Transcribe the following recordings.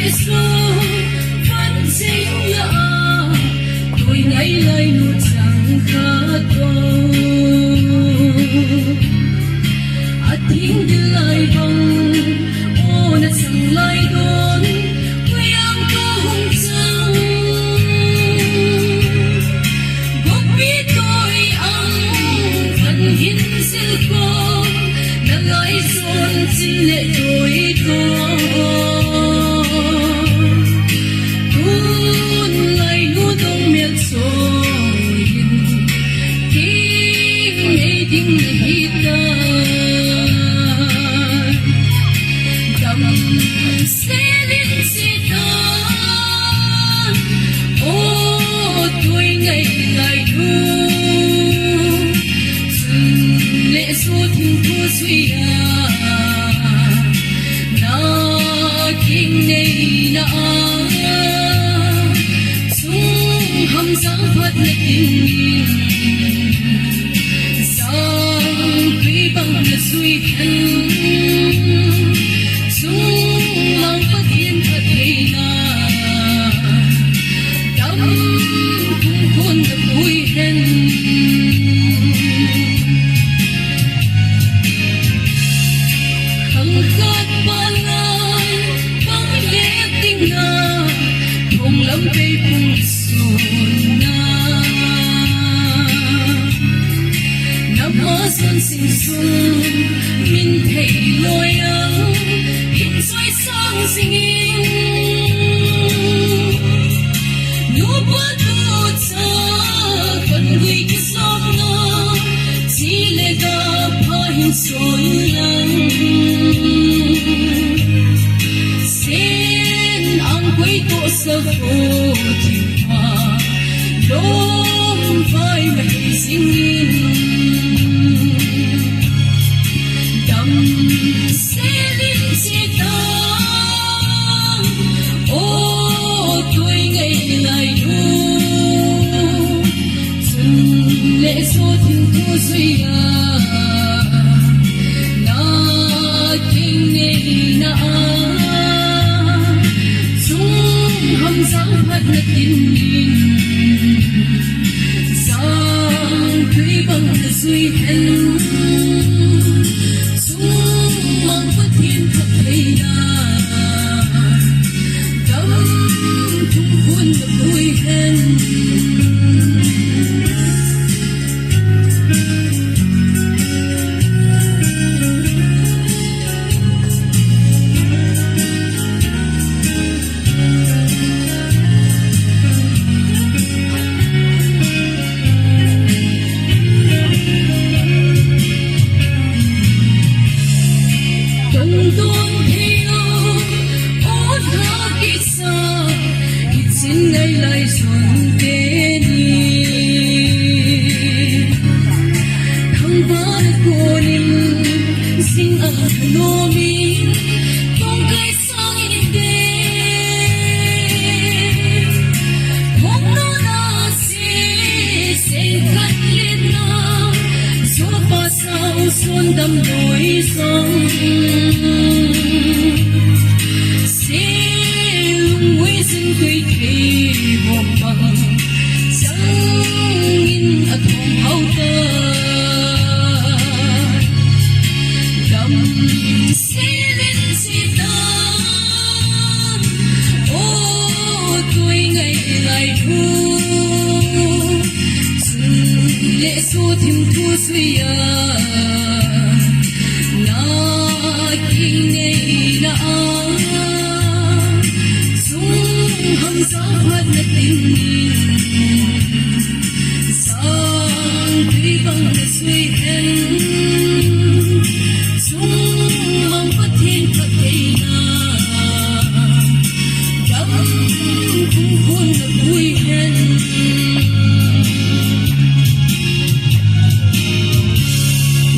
Giêsu vẫn chính là tôi ngay lời nu chẳng khát cầu tiếng đi lời vòng ô nát sang lời đón quê ang có hồng trăng gốc biết tôi ang phần hiến dư con là lời xuân xin lệ tôi con tuôn lời nu đông miệng rồi tiếng nghe tiếng hít sẽ đến sẽ tan ô tôi ngày ngày thu dừng lệ số thương thu suy na kinh này na sung hầm sáng phát na kinh sang quý bằng na suy thân mang bất thiên thật hay na đắm cùng khôn được vui hen khăng khát ba lai vắng lẽ tình na thùng lắm cây cùng xuân na nắm mơ xuân sinh xuân min thầy lôi áo xoay sáng sinh in nụ bát tu cha phần gửi cái gió nó chỉ lệ ga pha hình xuân lăng sen ang quay tổ sơ khô thiêu hoa đốm vai mây sinh in đầm sẽ đến sẽ tan ô tôi ngày ngày thu dừng lệ số thương thu suy na kinh ngày na sung hầm sáng phát na tin sang quý bằng na suy hen mang bất thiên thật hay na đắm chung cuốn được vui hen xuân đắm đôi sông sẽ lung quê sinh cây cây bom bằng sáng in ở thùng hậu tơ đầm sẽ đến sẽ tan ô tôi ngày ngày thu dừng lệ số thêm thu suy kinh ngày na sung hầm sáng phát na tình sang quý bằng na suy hen sung mang bất thiên thật hay na đắm cùng khôn được vui hen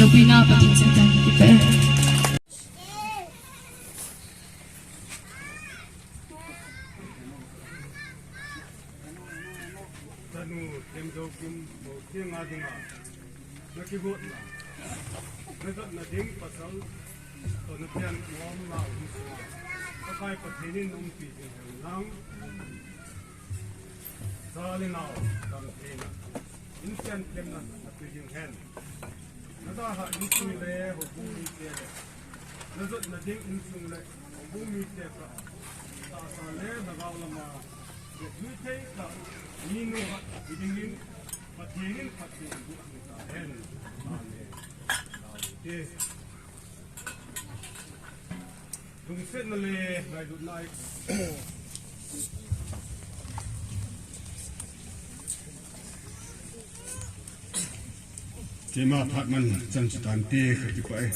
Lovina pating sa tanong ipe. tiếng nga tiếng nó cái vụn nó rất là tiếng và sáu còn nó tiền nó làm ก็ไปประเทศนี้นุ่มปีถึงน้ำซาลินาดังเองอินเซนเต็มนั้นปีถึงแห่งนั่นก็หาอินสุเล่หัวบุ้มีเจ้านั่นก็นั่นดิ้งอินสุเล่หัวบุ้มีเจ้าก็ตาซาเล่นักเอาละมาเด็กยุทธย์ก็มีโน้ตปีถึงนี้ประเทศนี้ประเทศบุ้มีตาแห่งDung sit na le, I do like. Chỉ mà phát mình chân chỉ tàn tê khởi đi quay.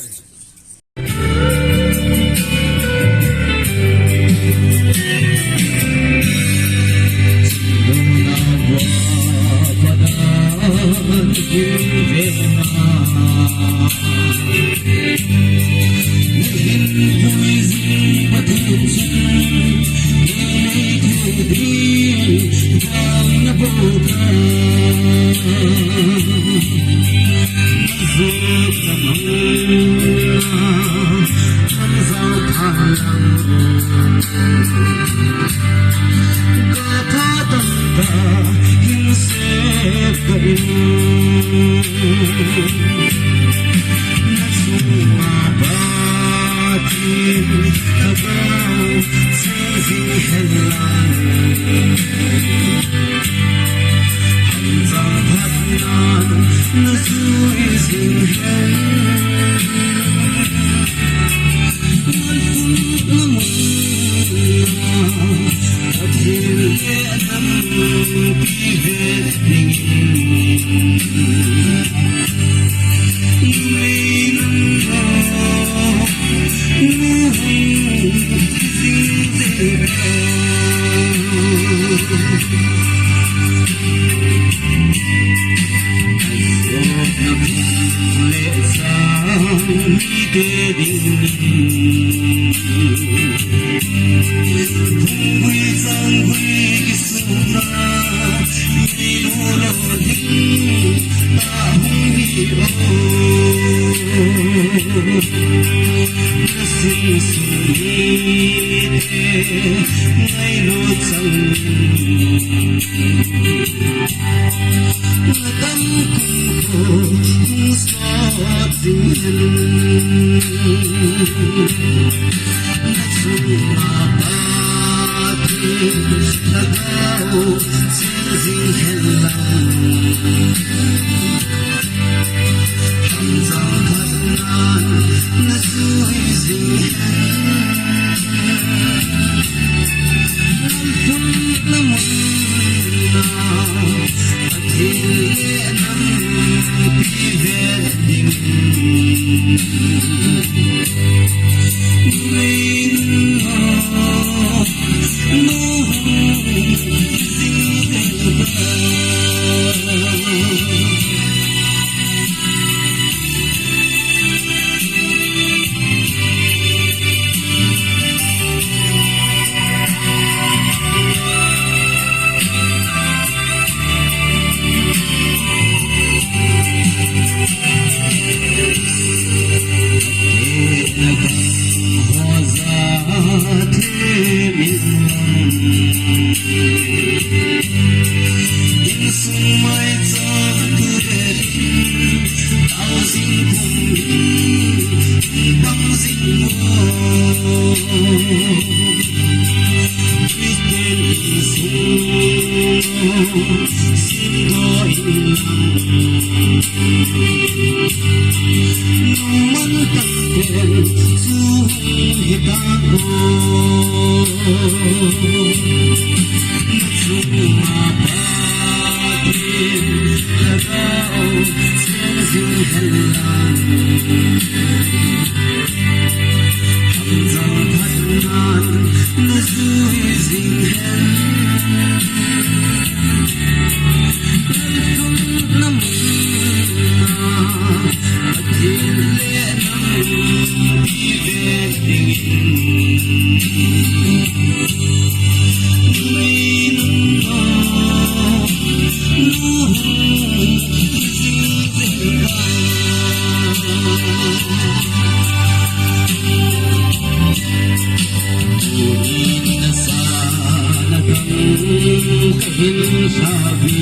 hin sabi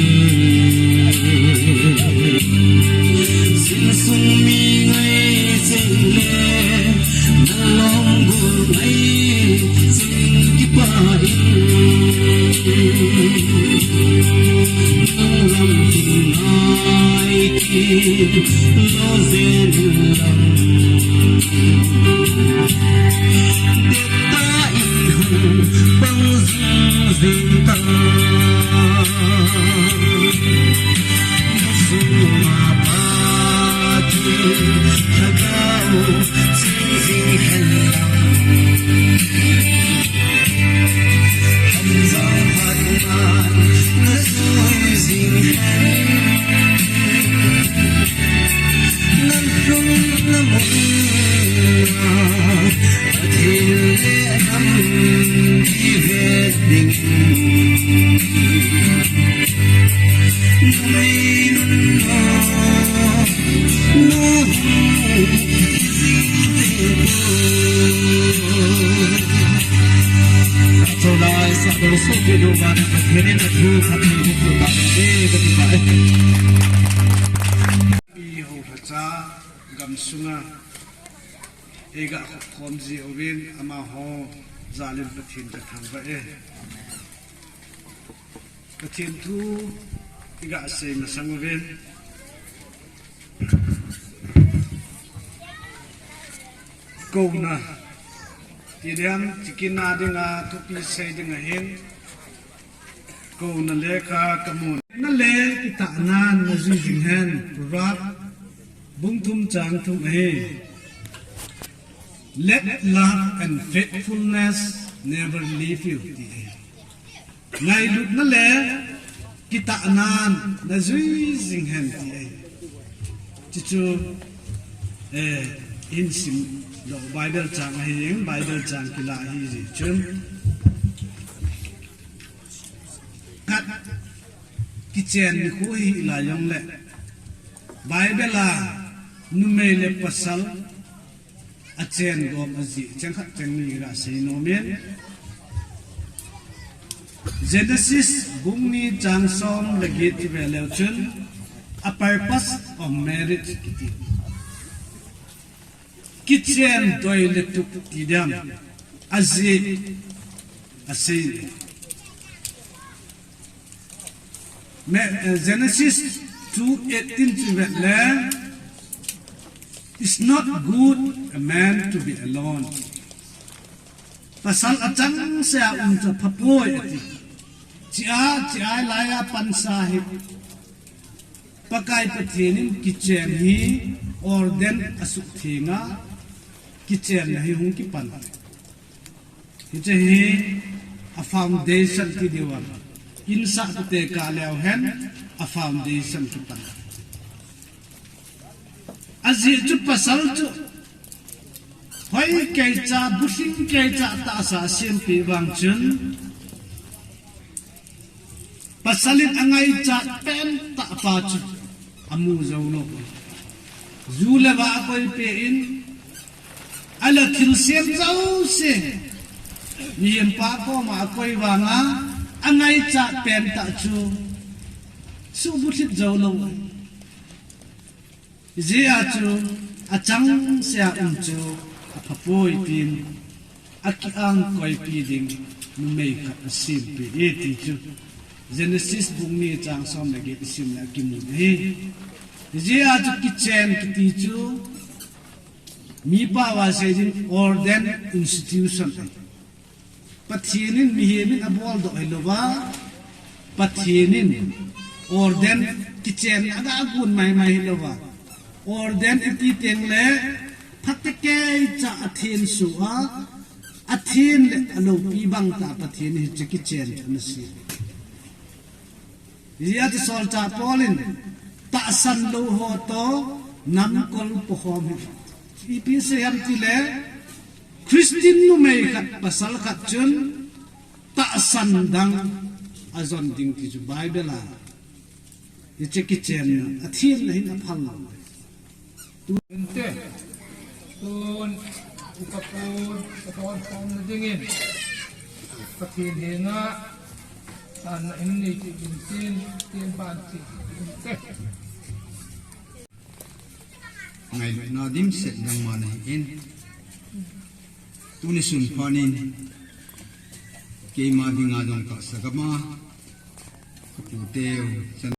sin sung mi ngai sing le nalong gur ngai sing ki pa nang ram hin ngai ki lo zen ram băng dừng ta suma ba tu thagao sing sing khalam ham zang hat man na soi sing nan lung na mo gam sunga ega khomji ovin ama ho zalim pathin ta thangba e pathin thu ega se na sangoven kona tidiam tikina dinga tupi se dinga hen kona leka kamun na le ita nan na zu jing hen rat bung thum chang thum he let love and faithfulness never leave you ngai lut na le kita nan na zui jing hen ti chu in sim lo bible chang hi yeng bible chang kila hi ji chun kat kitchen ni khu hi la yong le bible la numei le pasal achen gom azi chang khat chang ni ra sei no men Genesis bung ni chang som lagi ti vele chun a purpose of marriage kitchen toilet tu tidam azi asei Genesis 2:18 ti vele it's not good a man to be alone. Pasal achang sa unta papoy ati. Chia laya pansahib. Pakai pathinin kitchen hi or then asuk thinga kitchen hi hung ki pan. Kitchen hi a foundation ki diwan. Insa te ka leo hen a foundation ki pan. Azi chu pasal chu hoi kai cha bushing kai cha ta sa sim pi wang chun pasalin angai cha pen ta pa chu amu zo no zule ba koi pe in ala thil sem zau se niem pa ko ma koi wanga angai cha pen ta chu su bushit zo lo Zia chu achang sia chu apapoi tin akiang koi pi ding numei khat asim pi eti chu Genesis bung ni chang som lagi isim la kimu he Zia chu kitchen kiti chu mi pa wa se jin ordain institution pathinin mi hemin abol do helova pathinin ordain kitchen aga gun mai helova ordain iti tengle phatke cha athin suwa athin alo pi bang ta pathin hi chiki chen anasi yat sol ta polin ta san lo ho to nam kol po khom ipi se yam ti le christian nu me khat pasal khat chun ta san dang azon ding ti bible la hi chiki chen athin hin aphal Ente, pun upapun, kawan kawan na dingin. Patin hinga, an in ni ti in tin ban ti te ngày nó dim set yang ma nei in tu ni sun phanin ke ma dinga jong ka sagama ku teu chan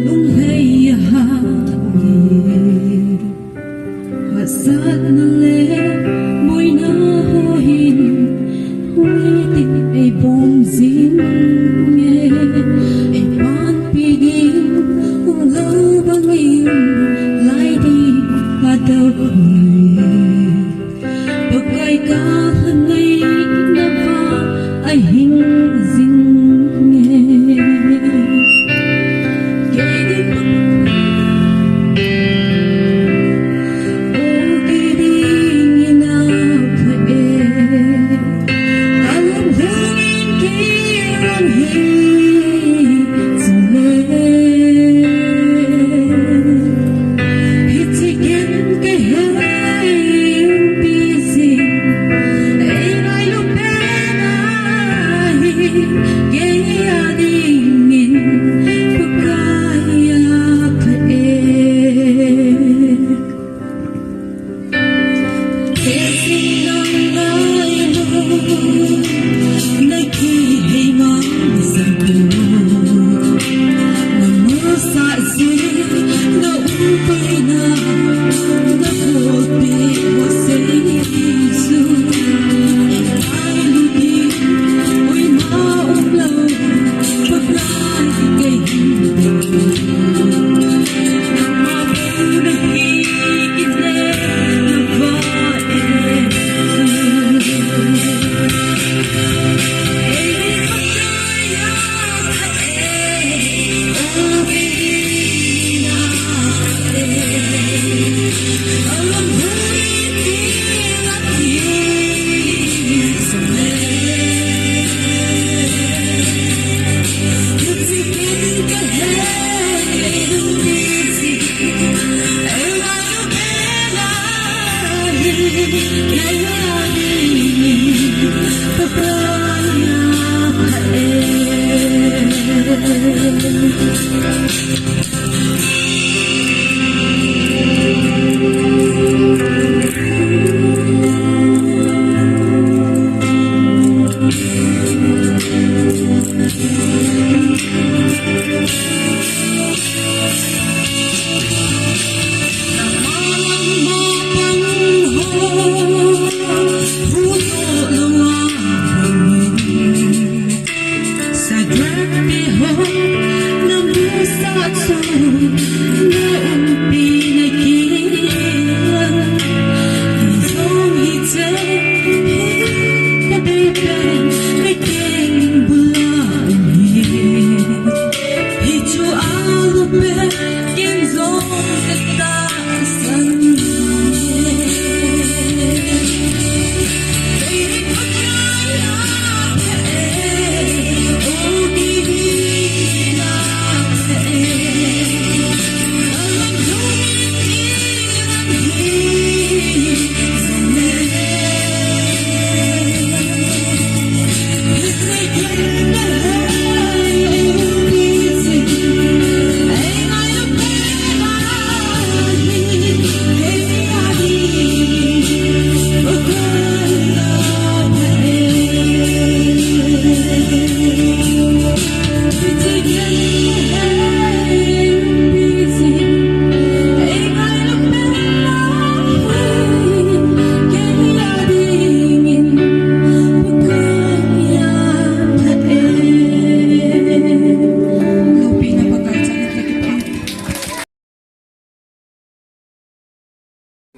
lung hay ha hasad na le boy na hohin hui tik ay bom zin ay pan pigin ulaw bangin lai di padaw pagkay ka hangay na pa ay hing zin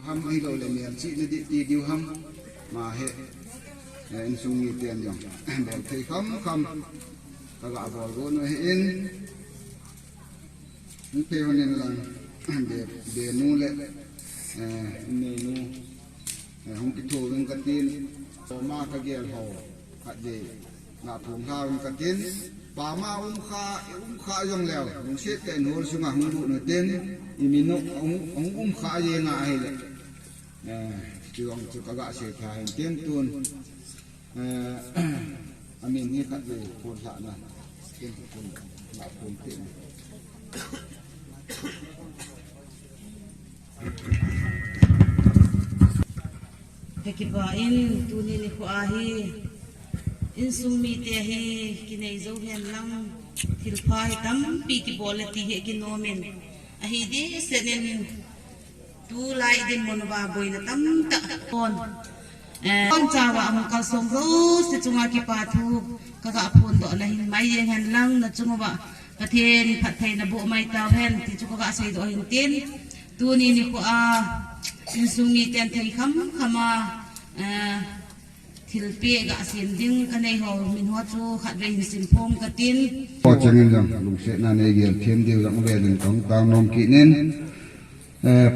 ham ai lo le mer chi ne di diu ham ma he in sung ni tian yong bol thei kham ka ga bol go no in pe honen lang de nu le ne nu hong ki tho ng katin ma ka gel ho ka de na thong ha ng katin bà ma khá dòng lèo ông sẽ tên hồ xuống à hung đủ nổi tên imino ông khá gì ngã hay lệ trường cho các bạn sẽ phải tiếng tuôn mình nghe các về phun hạ này tiếng phun lại phun tiền Kekibain tuni ni kuahi in sumi te hi kinai zo hen lang thilphai tam pi ki bole ti he ki nomen ahi di senen tu lai din monwa boina tam ta kon chawa am kal song ro se chunga ki pa thu kaga phun do la hin mai yen hen lang na chunga ba pathen phathai na bo mai taw hen ti chu kaga sai do hin tin tuni ni ko a in sumi ten thei khama thilpe ga sin ding kanai ho min ho chu khat ve hin sim phom ka tin po changin jam lung se na ne gel them deu jam ve den tong tang nom ki nen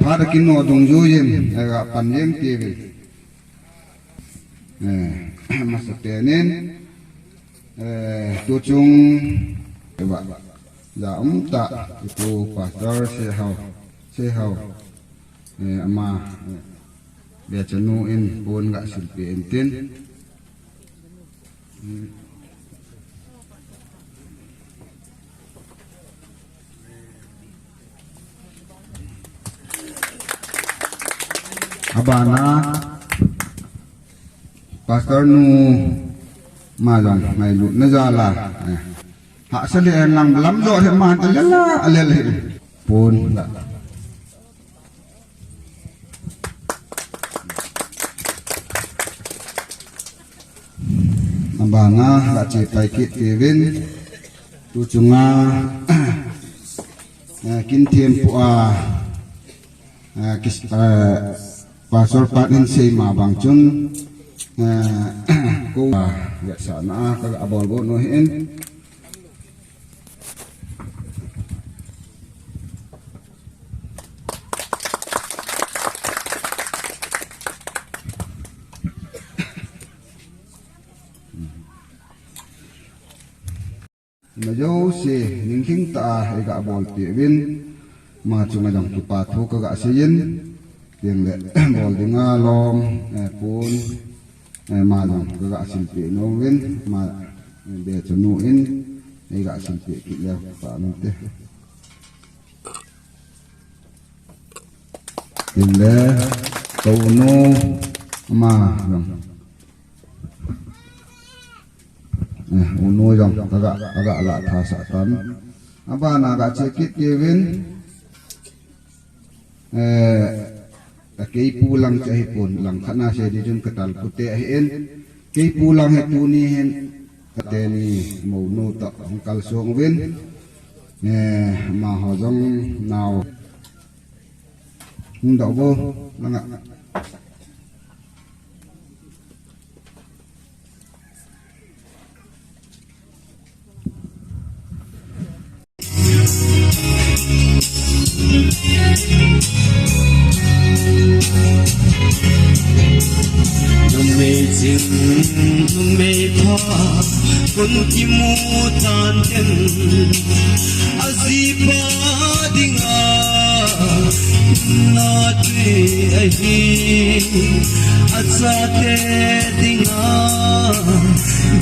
pha da kin no dong ju yin ga pan yeng ti ve ma sa te nen tu chung ba za ta tu pastor se hau ama dia cenu in pun gak silpi entin abana pastor nu ma dong ngai lut na za la ha sali en lang lam zo he man la alele pun la banga la che pai ki tevin tu chunga kin thiem pu a kis pasor patin sei ma bang chun ko ya sa na ka abol bo no hin mà dấu xe những kinh ta hay gạ bol tiệm viên mà chúng mình đồng pa thu các gạ xe yên tiền lệ bol đi nga lom pun mà đồng các gạ xin tiệm nô viên mà để cho nô in hay gạ xin tiệm kỹ leo và mình tê tiền lệ cầu nô mà đồng nuôi dòng agak la tha sa tan aba na ga chekit kevin kei pulang chahi pun lang khana se di jun katal pute hen kei pulang he tu ni hen kateni mo no ta kal song wen ma ho jong naw hung dau bo langa Kun kimutan ken aziba dinga na te ahi azate dinga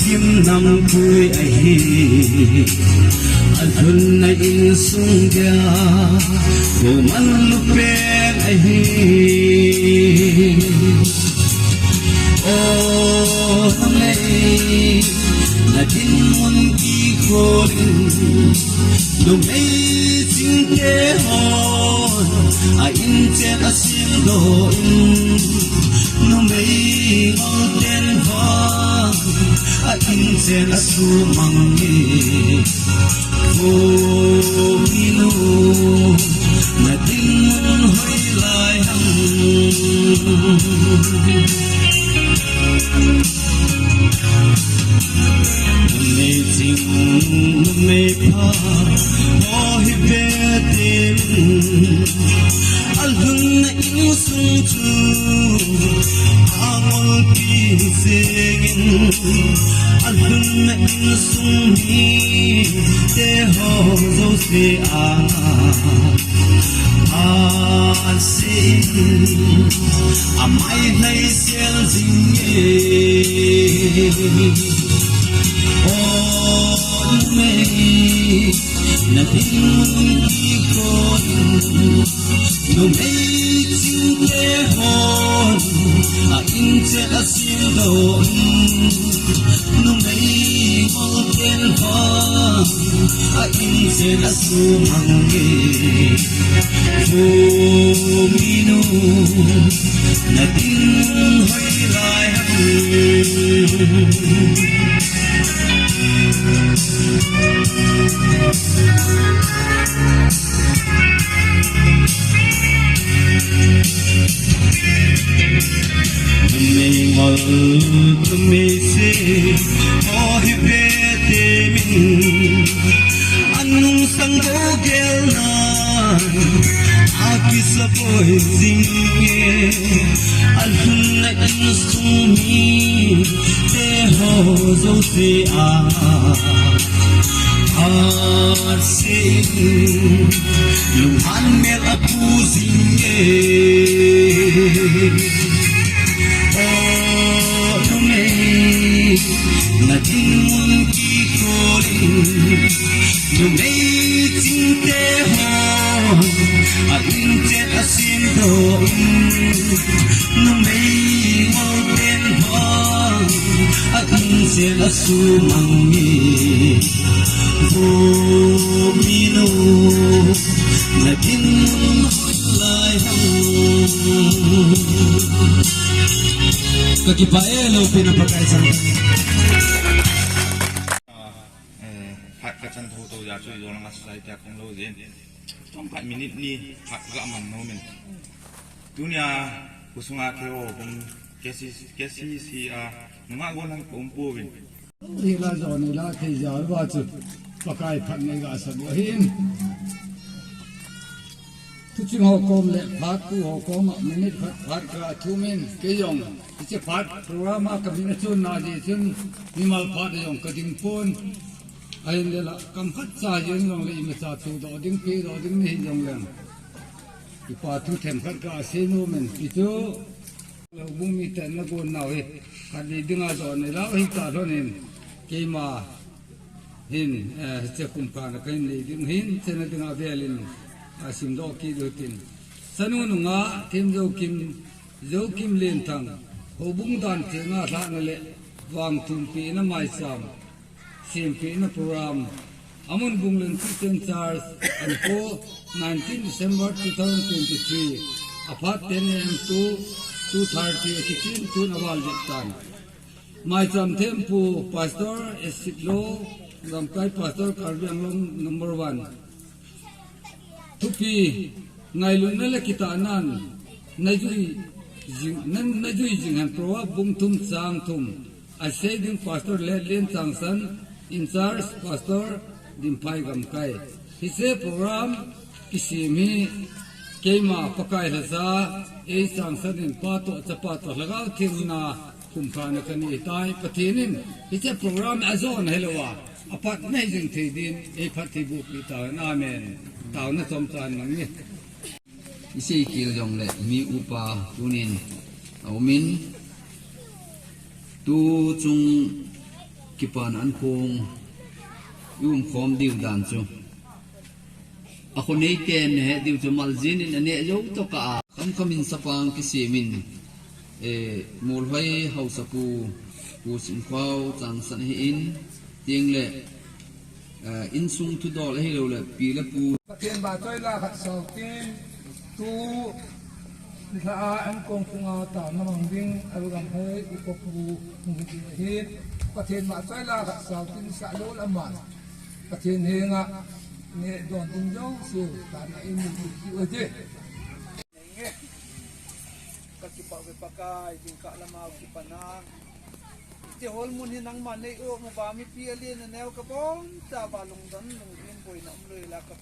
gim nam kui ahi adun na insungya ko man lupen ahi oh hey na din mun ki khorin no me sing ke hon a in chen a sim do in no me ngol den va a in chen a su mang ni o minu na din mun hoi lai hang me pa oh hi be tin al hun in sung chu amol pi singin alun na in sung ni te ho zo se a sin amai nay sel jing ye o me na tin ko no me ching te hon a in che a sin do no me mol ken hon a in che a su mang ge fu mi nu na tin hoi lai mình ngồi mình sẽ có hi về thế mình anh nung sang vô gel na aki sa boy zinge anh hun na anh sung mi te ho zo se sin lung han mel apu zinge na tin mun ki kolin no mei tin te ho a in te a sin do no mei mo ten ho a in te a su mang mi vo mi no na tin lai kakipaelo pinapakaisang phát cái chân thô tôi ra chơi rồi là sai chắc không lâu gì trong 2 minute ni phát gạ mặn nó mình tu nia kusung akeo cũng kesi si nunga golang pompo bin đi la giò này la thì giờ vào chụp và cái phần này gà sẵn ở hinทุกสิ่งหัวกลมเล็กพัดผู้หัวกลมมันนี่พัดกระทุ่มินเกี่ยงที่จะพัดเพราะว่ามากับมินชุนนาดีชุนมีมาพัดยองกระดิ่งปูนไอ้เนี่ยละกำพัดสายยังลงเลยมาสาธุดอดิ้งปีดอดิ้งนี่ยังเลยที่พัดทุกเทมพัดกระเซนูมันที่จูเราบุ้งมีแต่นักบุญน่าเว้ยพัดดีดึงอาจารย์เนี่ยเราหิตาท่านี้เกี่ยมาหินจะคุ้มค่านะกันเลยดึงหินเส้นดึงอาเวลินasim do ki do tin sanu nga thim zo kim len thang hobung dan the nga tha na le wang thum pi na mai sam sim pi na program amun bung len Christian Church and ko 19 December 2023 apart 10 am to 2:30 kitchen to nawal jatan mai sam tempu pastor Esiklo ramkai pastor Karbiang Long number 1 tupi ngai lun na le kita nan najui jing han prowa bung tum sang tum a saving pastor le len sang san in charge pastor dim pai gam kai hise program kisimi keima pakai hasa e sang san in pato chapa to lagal thimna kumphana kani tai pathinin hise program azon helwa apat nei jing thidin e phathi bu pita amen tao nó trong tràn lắm nhỉ. isi kil jong le mi upa tunin aumin tu chung kipan an khong khom diu dan chu a khonei ten he diu chu maljin in ane yo to ka kamin sapang kisimin mul hai hausapu pu sin khau chang san hi in tieng le in sung tu do le lo le pi le pu thiên bà chơi là hạt sầu tiên tu là anh công phu ngao tạo nó bằng vinh ở gần hơi của phu mùng thiên và thiên bà chơi là hạt sầu tiên xã lỗ là mặn và thiên hiền ạ nghệ đoàn tung dấu siêu tại này mình chịu ở chứ các chị bảo về pakai thì cả là mau chị panang thì hol mun hinang man nei o mo ba mi pi alien neo ka bon ta ba lung dan lung in boy na umloy la ka